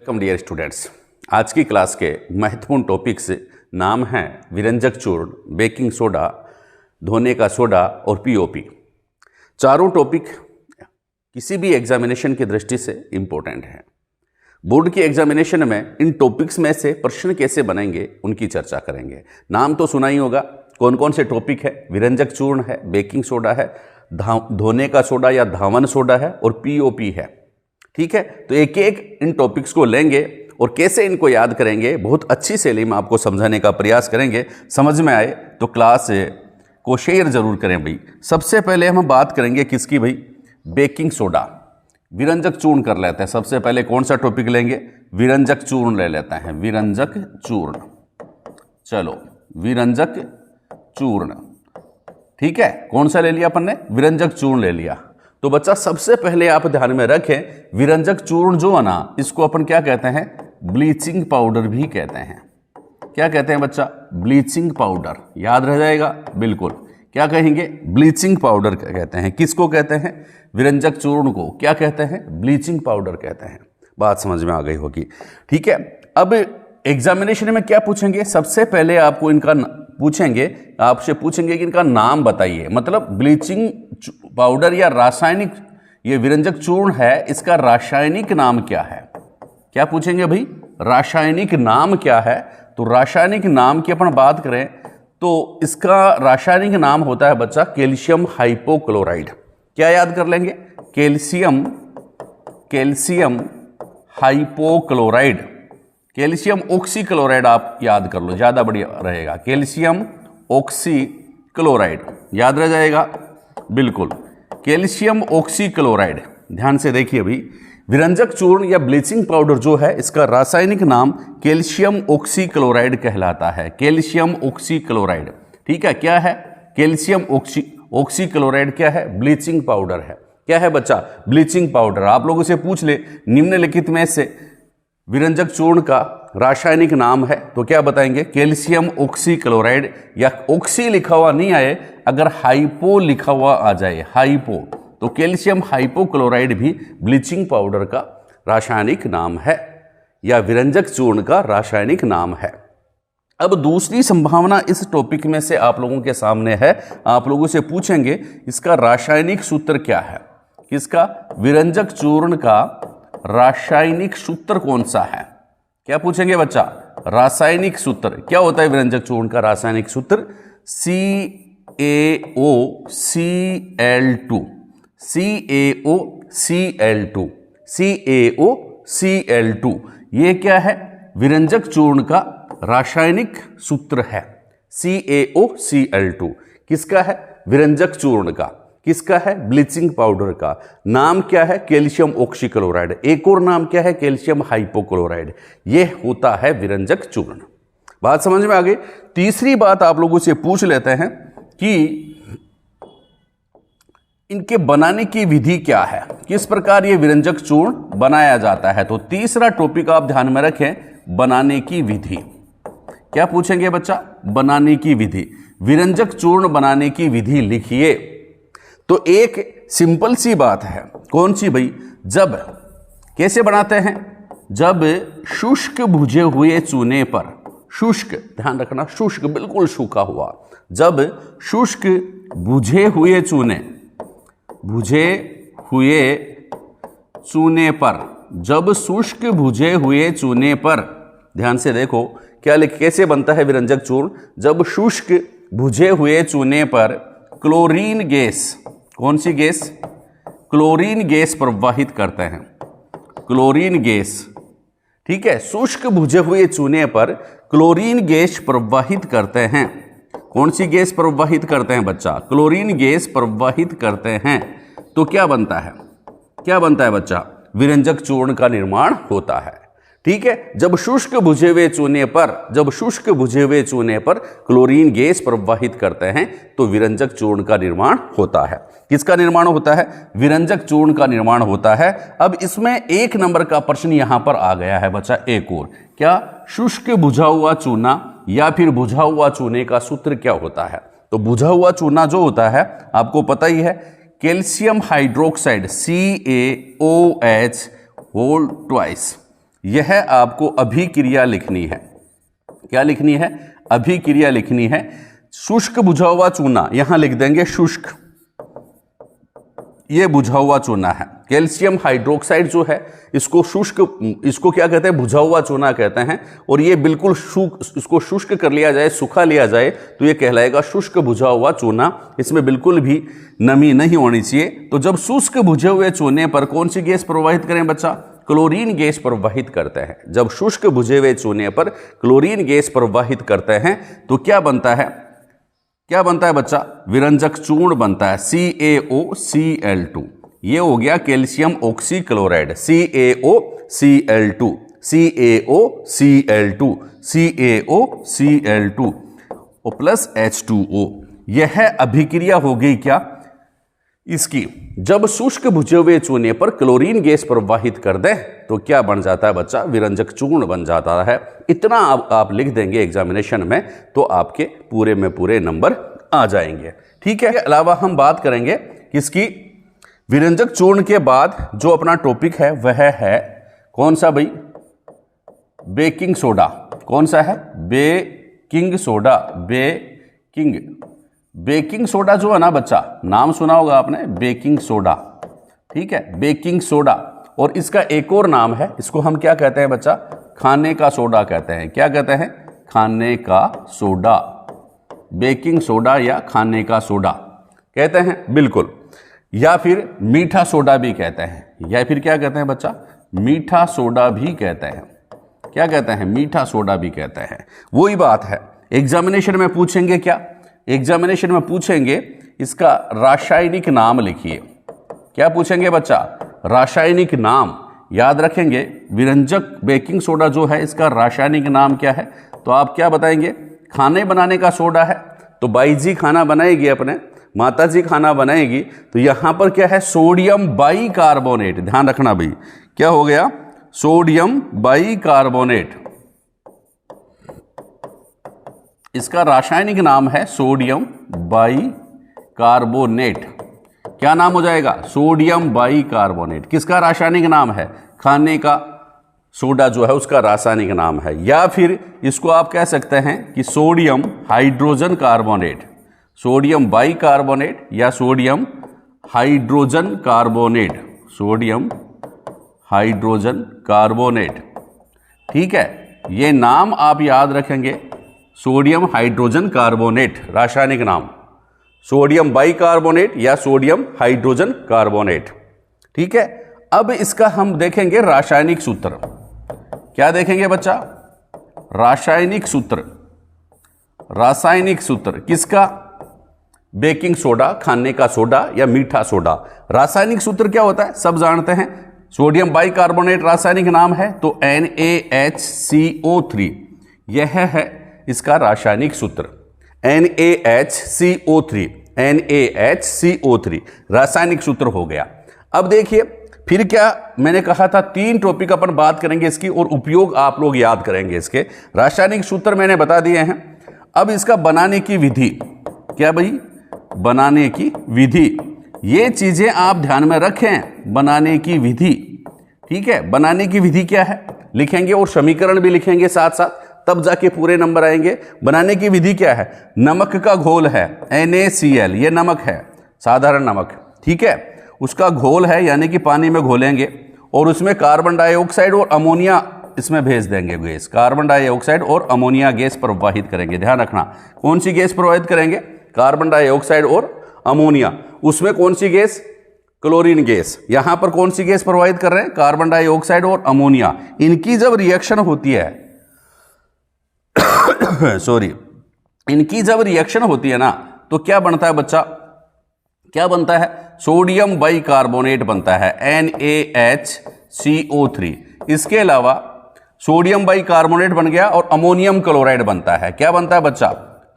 Welcome dear students. आज की class के महत्वपूर्ण टॉपिक्स नाम हैं विरंजक चूर्ण, बेकिंग सोडा, धोने का सोडा और पीओपी। चारों टॉपिक किसी भी एग्जामिनेशन की दृष्टि से इम्पोर्टेंट हैं। बोर्ड की एग्जामिनेशन में इन टॉपिक्स में से प्रश्न कैसे बनेंगे उनकी चर्चा करेंगे। नाम तो सुना ही होगा, कौन कौन से टॉपिक है। विरंजक चूर्ण है, बेकिंग सोडा है, धोने का सोडा या धावन सोडा है और पीओपी है। ठीक है, तो एक एक इन टॉपिक्स को लेंगे और कैसे इनको याद करेंगे बहुत अच्छी शैली में आपको समझाने का प्रयास करेंगे। समझ में आए तो क्लास को शेयर जरूर करें भाई। सबसे पहले हम बात करेंगे किसकी भाई, बेकिंग सोडा, विरंजक चूर्ण कर लेते हैं। सबसे पहले कौन सा टॉपिक लेंगे, विरंजक चूर्ण ले लेते हैं। विरंजक चूर्ण, चलो विरंजक चूर्ण, ठीक है। कौन सा ले लिया अपन ने, विरंजक चूर्ण ले लिया। तो बच्चा सबसे पहले आप ध्यान में रखें, विरंजक चूर्ण जो है ना, इसको अपन क्या कहते हैं, ब्लीचिंग पाउडर भी कहते हैं। क्या कहते हैं बच्चा, ब्लीचिंग पाउडर। याद रह जाएगा बिल्कुल, क्या कहेंगे, ब्लीचिंग पाउडर कहते हैं। किसको कहते हैं, विरंजक चूर्ण को क्या कहते हैं, ब्लीचिंग पाउडर कहते हैं। बात समझ में आ गई होगी, ठीक है। अब एग्जामिनेशन में क्या पूछेंगे, सबसे पहले आपको इनका पूछेंगे, आपसे पूछेंगे कि इनका नाम बताइए। मतलब ब्लीचिंग पाउडर या रासायनिक, ये विरंजक चूर्ण है, इसका रासायनिक नाम क्या है। क्या पूछेंगे भाई, रासायनिक नाम क्या है। तो रासायनिक नाम की अपन बात करें तो इसका रासायनिक नाम होता है बच्चा कैल्शियम हाइपोक्लोराइड। क्या याद कर लेंगे, कैल्शियम हाइपोक्लोराइड। कैल्शियम ऑक्सीक्लोराइड आप याद कर लो, ज्यादा बढ़िया रहेगा। कैल्शियम ऑक्सीक्लोराइड याद रह जाएगा बिल्कुल, कैल्शियम ऑक्सीक्लोराइड। ध्यान से देखिए अभी, विरंजक चूर्ण या ब्लीचिंग पाउडर जो है, इसका रासायनिक नाम कैल्शियम ऑक्सीक्लोराइड कहलाता है। कैल्शियम ऑक्सीक्लोराइड, ठीक है। क्या है, कैल्शियम ऑक्सीक्लोराइड क्या है, ब्लीचिंग पाउडर है। क्या है बच्चा, ब्लीचिंग पाउडर। आप लोगों से पूछ ले निम्नलिखित में से विरंजक चूर्ण का रासायनिक नाम है, तो क्या बताएंगे, कैल्शियम ऑक्सीक्लोराइड। या ऑक्सी लिखा हुआ नहीं आए, अगर हाइपो लिखा हुआ आ जाए, हाइपो, तो कैल्शियम हाइपोक्लोराइड भी ब्लीचिंग पाउडर का रासायनिक नाम है या विरंजक चूर्ण का रासायनिक नाम है। अब दूसरी संभावना इस टॉपिक में से आप लोगों के सामने है, आप लोगों से पूछेंगे इसका रासायनिक सूत्र क्या है। किसका, विरंजक चूर्ण का रासायनिक सूत्र कौन सा है। क्या पूछेंगे बच्चा, रासायनिक सूत्र क्या होता है विरंजक चूर्ण का रासायनिक सूत्र, CaOCl2, CaOCl2, CaOCl2। ये क्या है, विरंजक चूर्ण का रासायनिक सूत्र है, CaOCl2। किसका है, विरंजक चूर्ण का। किसका है, ब्लीचिंग पाउडर का। नाम क्या है, कैल्शियम ऑक्सीक्लोराइड। एक और नाम क्या है, कैल्शियम हाइपोक्लोराइड। यह होता है विरंजक चूर्ण। बात समझ में आ गई। तीसरी बात आप लोगों से पूछ लेते हैं कि इनके बनाने की विधि क्या है, किस प्रकार यह विरंजक चूर्ण बनाया जाता है। तो तीसरा टॉपिक आप ध्यान में रखें, बनाने की विधि। क्या पूछेंगे बच्चा, बनाने की विधि। विरंजक चूर्ण बनाने की विधि लिखिए। तो एक सिंपल सी बात है, कौन सी भाई, जब कैसे बनाते हैं, जब शुष्क भुजे हुए चूने पर, शुष्क ध्यान रखना, शुष्क बिल्कुल सूखा हुआ, जब शुष्क भुजे हुए चूने, भुजे हुए चूने पर, जब शुष्क भुजे हुए चूने पर, ध्यान से देखो क्या कैसे बनता है विरंजक चूर्ण, जब शुष्क भुजे हुए चूने पर क्लोरीन गैस, कौन सी गैस, क्लोरीन गैस प्रवाहित करते हैं, क्लोरीन गैस, ठीक है। शुष्क भुजे हुए चूने पर क्लोरीन गैस प्रवाहित करते हैं। कौन सी गैस प्रवाहित करते हैं बच्चा, क्लोरीन गैस प्रवाहित करते हैं। तो क्या बनता है, क्या बनता है बच्चा, विरंजक चूर्ण का निर्माण होता है। ठीक है, जब शुष्क भुजे हुए चूने पर, जब शुष्क भुजे हुए चूने पर क्लोरीन गैस प्रवाहित करते हैं तो विरंजक चूर्ण का निर्माण होता है। किसका निर्माण होता है, विरंजक चूर्ण का निर्माण होता है। अब इसमें एक नंबर का प्रश्न यहां पर आ गया है बच्चा, एक और, क्या शुष्क भुजा हुआ चूना या फिर भुजा हुआ चूने का सूत्र क्या होता है। तो भुजा हुआ चूना जो होता है आपको पता ही है, calcium hydroxide CaOH whole twice, यह आपको अभिक्रिया लिखनी है। क्या लिखनी है? अभिक्रिया लिखनी है। शुष्क बुझा हुआ चूना, यहां लिख देंगे शुष्क, ये बुझा हुआ चूना है। कैल्शियम हाइड्रोक्साइड जो है इसको शुष्क, इसको क्या कहते हैं? बुझा हुआ चूना कहते हैं। और ये बिल्कुल इसको शुष्क कर लिया जाए, सूखा लिया जाए तो ये कहलाएगा शुष्क बुझा हुआ चूना। इसमें बिल्कुल भी नमी नहीं होनी चाहिए। तो जब शुष्क बुझे हुए चूने पर कौन सी गैस प्रवाहित करें बच्चा? क्लोरीन गैस प्रवाहित करते हैं। जब शुष्क बुझे हुए चूने पर क्लोरीन गैस प्रवाहित करते हैं तो क्या बनता है? क्या बनता है बच्चा? विरंजक चूर्ण बनता है, CaOCl2। ये हो गया calcium oxychloride, CaOCl2, CaOCl2, CaOCl2 और प्लस H2O। यह अभिक्रिया हो गई क्या इसकी? जब शुष्क बुझे हुए चूने पर क्लोरीन गैस प्रवाहित कर दें तो क्या बन जाता है बच्चा? विरंजक चूर्ण बन जाता है। इतना आप लिख देंगे एग्जामिनेशन में तो आपके पूरे में पूरे नंबर आ जाएंगे। ठीक है। इसके अलावा हम बात करेंगे किसकी? विरंजक चूर्ण के बाद जो अपना टॉपिक है वह है कौन सा भाई? Baking soda. कौन सा है? Baking soda. बेकिंग सोडा जो है ना बच्चा, नाम सुना होगा आपने, बेकिंग सोडा। ठीक है, बेकिंग सोडा। और इसका एक और नाम है, इसको हम क्या कहते हैं बच्चा? खाने का सोडा कहते हैं। क्या कहते हैं? खाने का सोडा। बेकिंग सोडा या खाने का सोडा कहते हैं, बिल्कुल। या फिर मीठा सोडा भी कहते हैं। या फिर क्या कहते हैं बच्चा? मीठा सोडा भी कहते हैं। क्या कहते हैं? मीठा सोडा भी कहते हैं। वही बात है, एग्जामिनेशन में पूछेंगे क्या? एग्जामिनेशन में पूछेंगे इसका रासायनिक नाम लिखिए। क्या पूछेंगे बच्चा? रासायनिक नाम। याद रखेंगे विरंजक बेकिंग सोडा जो है इसका रासायनिक नाम क्या है? तो आप क्या बताएंगे? खाने बनाने का सोडा है तो बाई जी खाना बनाएगी, अपने माता जी खाना बनाएगी, तो यहां पर क्या है? Sodium bicarbonate. ध्यान रखना भाई, क्या हो गया? Sodium bicarbonate. इसका रासायनिक नाम है सोडियम बाइकार्बोनेट। क्या नाम हो जाएगा? Sodium bicarbonate. किसका रासायनिक नाम है? खाने का सोडा जो है उसका रासायनिक नाम है। या फिर इसको आप कह सकते हैं कि sodium hydrogen carbonate. Sodium bicarbonate या sodium hydrogen carbonate. Sodium hydrogen carbonate. ठीक है, ये नाम आप याद रखेंगे। सोडियम हाइड्रोजन कार्बोनेट रासायनिक नाम, सोडियम बाइकार्बोनेट या सोडियम हाइड्रोजन कार्बोनेट। ठीक है। अब इसका हम देखेंगे रासायनिक सूत्र। क्या देखेंगे बच्चा? रासायनिक सूत्र। रासायनिक सूत्र किसका? बेकिंग सोडा, खाने का सोडा या मीठा सोडा। रासायनिक सूत्र क्या होता है? सब जानते हैं। सोडियम बाइकार्बोनेट रासायनिक नाम है तो NaHCO3 यह है इसका रासायनिक सूत्र। NaHCO3, NaHCO3 रासायनिक सूत्र हो गया। अब देखिए फिर क्या मैंने कहा था, 3 टॉपिक अपन बात करेंगे इसकी और उपयोग आप लोग याद करेंगे इसके। रासायनिक सूत्र मैंने बता दिए हैं। अब इसका बनाने की विधि। क्या भाई? बनाने की विधि। ये चीजें आप ध्यान में रखें, बनाने की विधि। ठीक है, बनाने की विधि क्या है लिखेंगे और समीकरण भी लिखेंगे साथ साथ, तब जाके पूरे नंबर आएंगे। बनाने की विधि क्या है? नमक का घोल है NaCl, ये नमक है, साधारण नमक। ठीक है, उसका घोल है यानी कि पानी में घोलेंगे और उसमें कार्बन डाइऑक्साइड और अमोनिया इसमें भेज देंगे गैस। कार्बन डाइऑक्साइड और अमोनिया गैस प्रवाहित करेंगे। ध्यान रखना, कौन सी गैस प्रवाहित करेंगे? कार्बन डाइऑक्साइड और अमोनिया। उसमें कौन सी गैस? Chlorine gas. यहां पर कौन सी गैस प्रवाहित कर रहे हैं? कार्बन डाइऑक्साइड और अमोनिया। इनकी जब रिएक्शन होती है सॉरी, इनकी जब रिएक्शन होती है ना तो क्या बनता है बच्चा? क्या बनता है? सोडियम बाइकार्बोनेट बनता है NaHCO3। इसके अलावा सोडियम बाइकार्बोनेट बन गया और अमोनियम क्लोराइड बनता है। क्या बनता है बच्चा?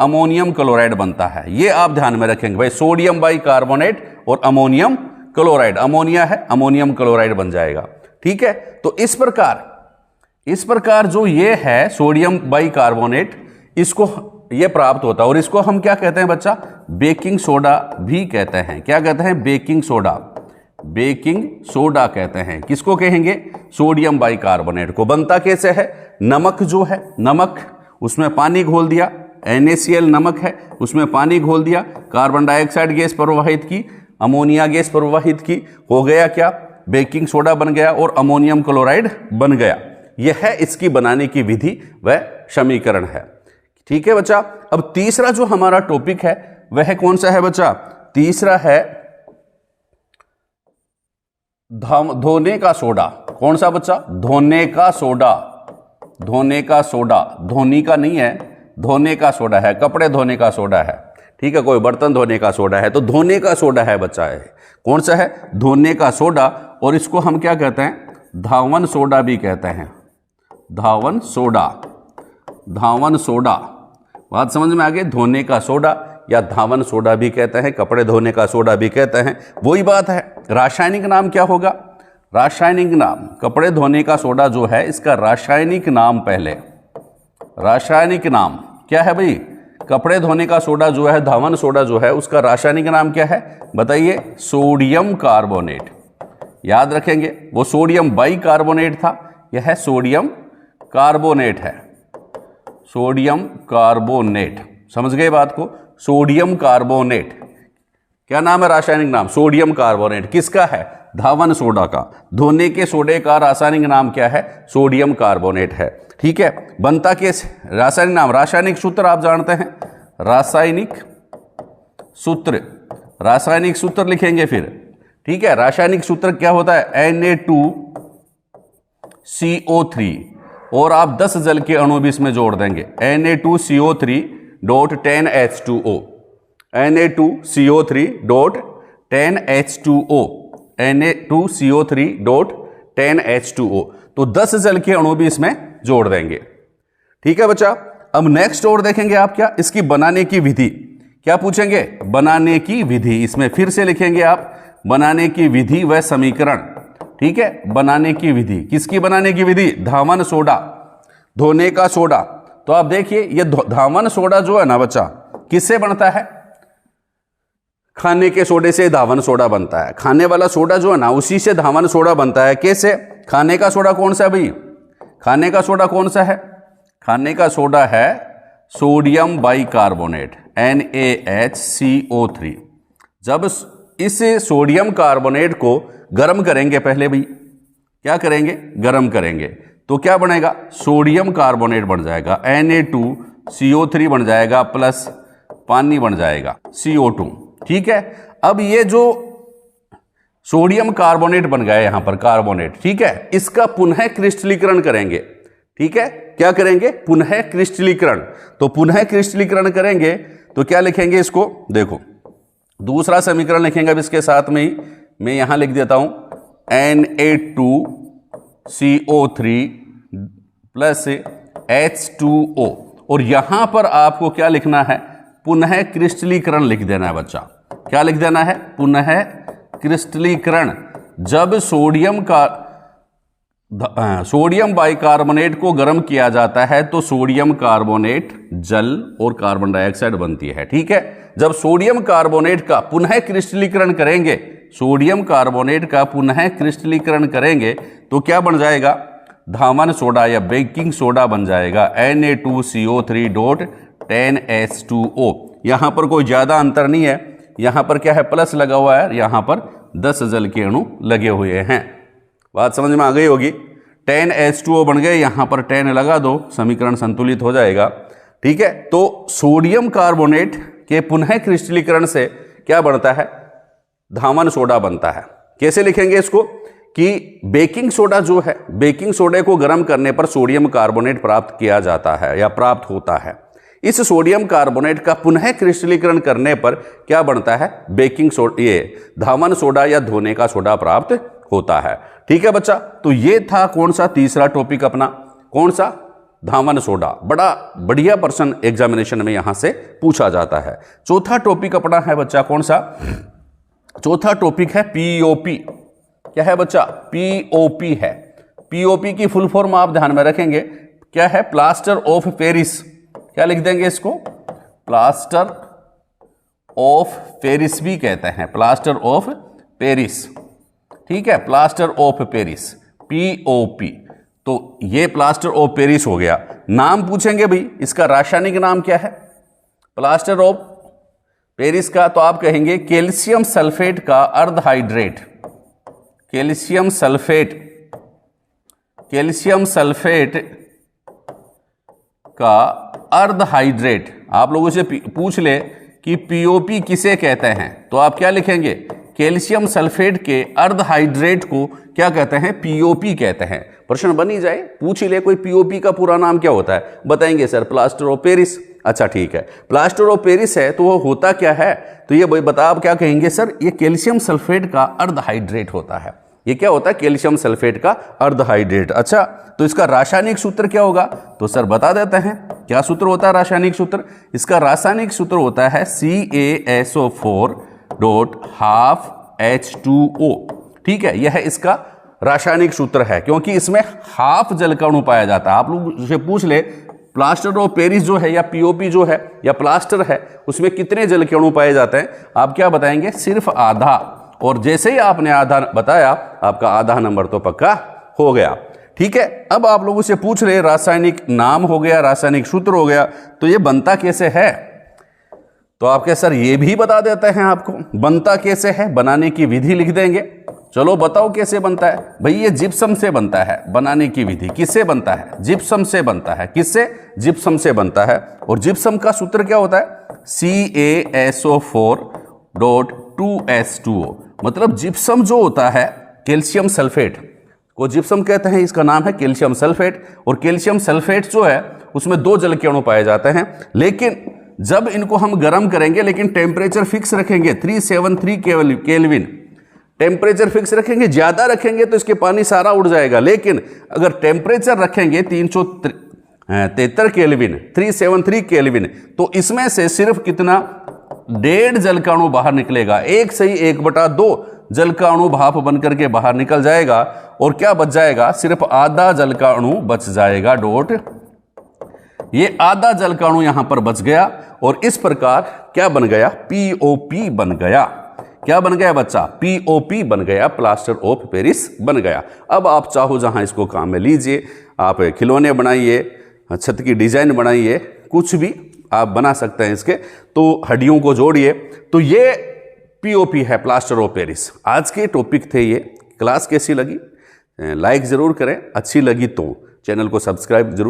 अमोनियम क्लोराइड बनता है। ये आप ध्यान में रखेंगे भाई, सोडियम बाइकार्बोनेट और अमोनियम क्लोराइड। अमोनिया है, अमोनियम क्लोराइड बन जाएगा। ठीक है, तो इस प्रकार जो ये है सोडियम बाइकार्बोनेट, इसको ये प्राप्त होता है और इसको हम क्या कहते हैं बच्चा? बेकिंग सोडा भी कहते हैं। क्या कहते हैं? Baking soda. बेकिंग सोडा कहते हैं। किसको कहेंगे? सोडियम बाइकार्बोनेट को। बनता कैसे है? नमक जो है, नमक उसमें पानी घोल दिया, NaCl नमक है, उसमें पानी घोल दिया, कार्बन डाइऑक्साइड गैस प्रवाहित की, अमोनिया गैस प्रवाहित की, हो गया क्या? बेकिंग सोडा बन गया और अमोनियम क्लोराइड बन गया। यह है इसकी बनाने की विधि व समीकरण है। ठीक है बच्चा। अब तीसरा जो हमारा टॉपिक है वह कौन सा है बच्चा? तीसरा है धोने का सोडा। कौन सा बच्चा? धोने का सोडा। धोने का सोडा, धोनी का नहीं है, धोने का सोडा है, कपड़े धोने का सोडा है। ठीक है, कोई बर्तन धोने का सोडा है तो धोने का सोडा है बच्चा है। कौन सा है? धोने का सोडा। और इसको हम क्या कहते हैं? धावन सोडा भी कहते हैं। धावन सोडा, धावन सोडा। बात समझ में आ गई? धोने का सोडा या धावन सोडा भी कहते हैं, कपड़े धोने का सोडा भी कहते हैं, वही बात है। रासायनिक नाम क्या होगा? रासायनिक नाम, कपड़े धोने का सोडा जो है इसका रासायनिक नाम, पहले रासायनिक नाम क्या है भाई? कपड़े धोने का सोडा जो है, धावन सोडा जो है, उसका रासायनिक नाम क्या है बताइए? Sodium carbonate. याद रखेंगे, वो सोडियम बाइकार्बोनेट था, यह सोडियम कार्बोनेट है। सोडियम कार्बोनेट, समझ गए बात को? सोडियम कार्बोनेट क्या नाम है? रासायनिक नाम सोडियम कार्बोनेट। किसका है? धावन सोडा का। धोने के सोडे का रासायनिक नाम क्या है? सोडियम कार्बोनेट है। ठीक है, बनता कैसे? रासायनिक नाम, रासायनिक सूत्र आप जानते हैं, रासायनिक सूत्र, रासायनिक सूत्र लिखेंगे फिर। ठीक है, रासायनिक सूत्र क्या होता है? Na2CO3 और आप 10 जल के अणु भी इसमें जोड़ देंगे। Na2CO3.10H2O, Na2CO3.10H2O, Na2CO3.10H2O। तो 10 जल के अणु भी इसमें जोड़ देंगे। ठीक है बच्चा। अब नेक्स्ट और देखेंगे आप क्या? इसकी बनाने की विधि। क्या पूछेंगे? बनाने की विधि। इसमें फिर से लिखेंगे आप बनाने की विधि व समीकरण। ठीक है, बनाने की विधि। किसकी बनाने की विधि? धावन सोडा, धोने का सोडा। तो आप देखिए ये धावन सोडा जो है ना बच्चा, किससे बनता है? खाने के सोडे से धावन सोडा बनता है। खाने वाला सोडा जो है ना, उसी से धावन सोडा बनता है। कैसे? खाने का सोडा कौन सा है भाई? खाने का सोडा कौन सा है? खाने का सोडा है सोडियम बाइकार्बोनेट, NaHCO3। जब इस सोडियम कार्बोनेट को गर्म करेंगे, पहले भाई क्या करेंगे? गर्म करेंगे तो क्या बनेगा? सोडियम कार्बोनेट बन जाएगा, Na2CO3 बन जाएगा प्लस पानी बन जाएगा CO2। ठीक है, अब ये जो सोडियम कार्बोनेट बन गया यहां पर कार्बोनेट, ठीक है, इसका पुनः क्रिस्टलीकरण करेंगे। ठीक है, क्या करेंगे? पुनः क्रिस्टलीकरण। तो पुनः क्रिस्टलीकरण करेंगे तो क्या लिखेंगे इसको? देखो, दूसरा समीकरण लिखेंगे अब इसके साथ में ही मैं यहां लिख देता हूं Na2CO3 प्लस H2O। और यहां पर आपको क्या लिखना है? पुनः क्रिस्टलीकरण लिख देना है बच्चा। क्या लिख देना है? पुनः क्रिस्टलीकरण। जब सोडियम बाइकार्बोनेट को गर्म किया जाता है तो सोडियम कार्बोनेट जल और कार्बन डाइऑक्साइड बनती है। ठीक है, जब सोडियम कार्बोनेट का पुनः क्रिस्टलीकरण करेंगे, सोडियम कार्बोनेट का पुनः क्रिस्टलीकरण करेंगे तो क्या बन जाएगा? धावन सोडा या बेकिंग सोडा बन जाएगा, Na2CO3.10H2O। यहां पर कोई ज्यादा अंतर नहीं है, यहां पर क्या है? प्लस लगा हुआ है, यहां पर 10 जल के अणु लगे हुए हैं। बात समझ में आ गई होगी। 10H2O बन गए, यहां पर 10 लगा दो, समीकरण संतुलित हो जाएगा। ठीक है, तो सोडियम कार्बोनेट के पुनः क्रिस्टलीकरण से क्या बनता है? धावन सोडा बनता है। कैसे लिखेंगे इसको? कि बेकिंग सोडा जो है, बेकिंग सोडे को गर्म करने पर सोडियम कार्बोनेट प्राप्त किया जाता है या प्राप्त होता है। इस सोडियम कार्बोनेट का पुनः क्रिस्टलीकरण करने पर क्या बनता है? बेकिंग सोडा, ये धावन सोडा या धोने का सोडा प्राप्त होता है। ठीक है बच्चा, तो ये था कौन सा? तीसरा टॉपिक अपना। कौन सा? धावन सोडा। बड़ा बढ़िया पर्सन एग्जामिनेशन में यहां से पूछा जाता है। चौथा टॉपिक अपना है बच्चा कौन सा? चौथा टॉपिक है पीओपी। क्या है बच्चा? पीओपी है। पीओपी की फुल फॉर्म आप ध्यान में रखेंगे, क्या है? Plaster of Paris. क्या लिख देंगे इसको? प्लास्टर ऑफ पेरिस भी कहते हैं, प्लास्टर ऑफ पेरिस। ठीक है, प्लास्टर ऑफ पेरिस, POP। तो ये प्लास्टर ऑफ पेरिस हो गया। नाम पूछेंगे भाई, इसका रासायनिक नाम क्या है प्लास्टर ऑफ पेरिस का? तो आप कहेंगे कैल्शियम सल्फेट का अर्धहाइड्रेट, कैल्शियम सल्फेट का अर्धहाइड्रेट। आप लोगों से पूछ ले कि POP किसे कहते हैं, तो आप क्या लिखेंगे? कैल्शियम सल्फेट के अर्धहाइड्रेट को क्या कहते हैं? POP कहते हैं। प्रश्न बन ही जाए, पूछ ही ले कोई POP का पूरा नाम क्या होता है, बताएंगे सर प्लास्टर ऑफ पेरिस। अच्छा ठीक है, प्लास्टर ऑफ पेरिस है तो वो होता क्या है? तो ये बता, आप क्या कहेंगे सर? ये कैल्शियम सल्फेट का अर्धहाइड्रेट होता है। ये क्या होता है? कैल्शियम सल्फेट का अर्धहाइड्रेट। अच्छा, तो इसका रासायनिक सूत्र क्या होगा? तो सर बता देते हैं, क्या सूत्र होता है रासायनिक सूत्र? इसका रासायनिक सूत्र होता है CaSO4.12H2O। ठीक है, यह इसका रासायनिक सूत्र है, क्योंकि इसमें हाफ जल का अणु पाया जाता है। आप लोग से पूछ ले प्लास्टर ऑफ पेरिस जो है या POP जो है या प्लास्टर है, उसमें कितने जल के अणु पाए जाते हैं? आप क्या बताएंगे? सिर्फ आधा। और जैसे ही आपने आधा बताया, आपका आधा नंबर तो पक्का हो गया। ठीक है, अब आप लोगों से पूछ रहे रासायनिक नाम हो गया, रासायनिक सूत्र हो गया, तो ये बनता कैसे है? तो आप क्या सर ये भी बता देते हैं आपको बनता कैसे है, बनाने की विधि लिख देंगे। चलो बताओ कैसे बनता है भाई। ये जिप्सम से बनता है। बनाने की विधि किससे बनता है? जिप्सम से बनता है। किससे? जिप्सम से बनता है। और जिप्सम का सूत्र क्या होता है? CaSO4.2H2O। मतलब जिप्सम जो होता है, कैल्शियम सल्फेट को जिप्सम कहते हैं, इसका नाम है कैल्शियम सल्फेट। और कैल्शियम सल्फेट जो है उसमें 2 जल के अणु पाए जाते हैं, लेकिन जब इनको हम गर्म करेंगे, लेकिन टेम्परेचर फिक्स रखेंगे 373 केल्विन, टेम्परेचर फिक्स रखेंगे। ज्यादा रखेंगे तो इसके पानी सारा उड़ जाएगा, लेकिन अगर टेम्परेचर रखेंगे 373 केल्विन, 373 केल्विन, तो इसमें से सिर्फ कितना? 1.5 जल का अणु बाहर निकलेगा। 1 से ही 1/2 जल का अणु भाप बन करके बाहर निकल जाएगा। और क्या बच जाएगा? सिर्फ आधा जल का अणु बच जाएगा। डॉट, ये आधा जल का अणु यहां पर बच गया। और इस प्रकार क्या बन गया? POP बन गया। क्या बन गया बच्चा? POP बन गया, प्लास्टर ऑफ पेरिस बन गया। अब आप चाहो जहां इसको काम में लीजिए, आप खिलौने बनाइए, छत की डिजाइन बनाइए, कुछ भी आप बना सकते हैं इसके। तो हड्डियों को जोड़िए। तो ये POP है, प्लास्टर ऑफ पेरिस। आज के टॉपिक थे ये। क्लास कैसी लगी? लाइक जरूर करें, अच्छी लगी तो चैनल को सब्सक्राइब जरूर